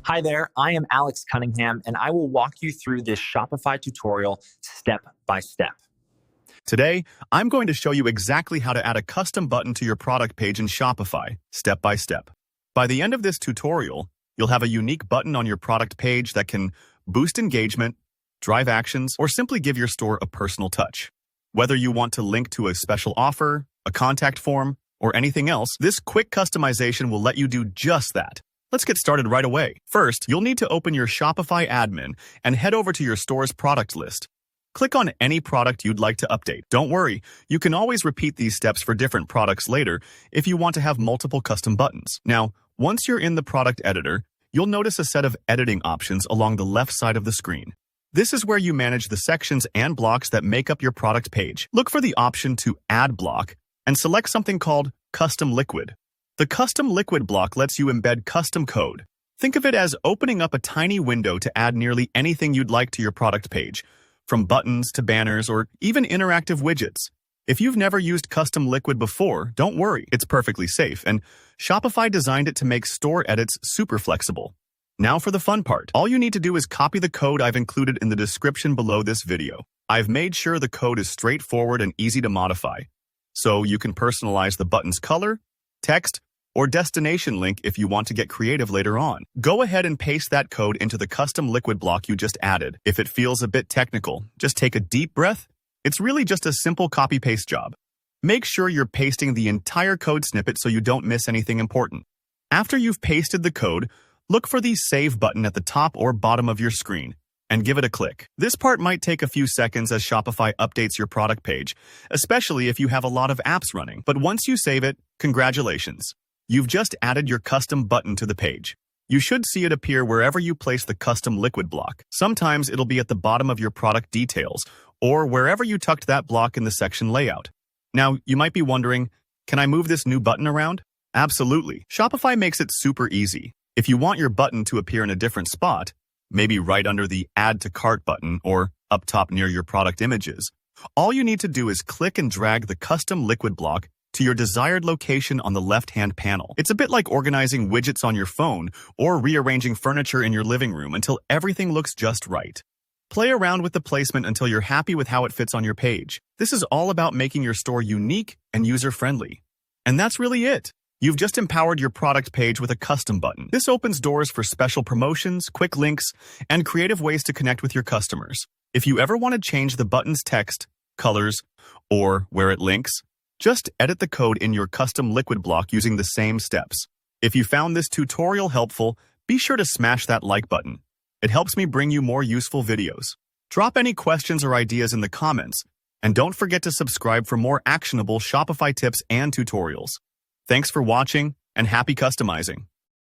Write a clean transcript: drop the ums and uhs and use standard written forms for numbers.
Hi there, I am Alex Cunningham, and I will walk you through this Shopify tutorial step by step. Today, I'm going to show you exactly how to add a custom button to your product page in Shopify, step by step. By the end of this tutorial, you'll have a unique button on your product page that can boost engagement, drive actions, or simply give your store a personal touch. Whether you want to link to a special offer, a contact form, or anything else, this quick customization will let you do just that. Let's get started right away. First, you'll need to open your Shopify admin and head over to your store's product list. Click on any product you'd like to update. Don't worry, you can always repeat these steps for different products later if you want to have multiple custom buttons. Now, once you're in the product editor, you'll notice a set of editing options along the left side of the screen. This is where you manage the sections and blocks that make up your product page. Look for the option to Add Block and select something called Custom Liquid. The Custom Liquid block lets you embed custom code. Think of it as opening up a tiny window to add nearly anything you'd like to your product page, from buttons to banners or even interactive widgets. If you've never used Custom Liquid before, don't worry, it's perfectly safe, and Shopify designed it to make store edits super flexible. Now for the fun part. All you need to do is copy the code I've included in the description below this video. I've made sure the code is straightforward and easy to modify, so you can personalize the button's color, text, or destination link if you want to get creative later on. Go ahead and paste that code into the custom liquid block you just added. If it feels a bit technical, just take a deep breath. It's really just a simple copy-paste job. Make sure you're pasting the entire code snippet so you don't miss anything important. After you've pasted the code, look for the Save button at the top or bottom of your screen and give it a click. This part might take a few seconds as Shopify updates your product page, especially if you have a lot of apps running. But once you save it, congratulations. You've just added your custom button to the page. You should see it appear wherever you place the custom liquid block. Sometimes it'll be at the bottom of your product details, or wherever you tucked that block in the section layout. Now, you might be wondering, can I move this new button around? Absolutely. Shopify makes it super easy. If you want your button to appear in a different spot, maybe right under the Add to Cart button or up top near your product images, all you need to do is click and drag the custom liquid block to your desired location on the left-hand panel. It's a bit like organizing widgets on your phone or rearranging furniture in your living room until everything looks just right. Play around with the placement until you're happy with how it fits on your page. This is all about making your store unique and user-friendly. And that's really it. You've just empowered your product page with a custom button. This opens doors for special promotions, quick links, and creative ways to connect with your customers. If you ever want to change the button's text, colors, or where it links, just edit the code in your custom liquid block using the same steps. If you found this tutorial helpful, be sure to smash that like button. It helps me bring you more useful videos. Drop any questions or ideas in the comments, and don't forget to subscribe for more actionable Shopify tips and tutorials. Thanks for watching, and happy customizing.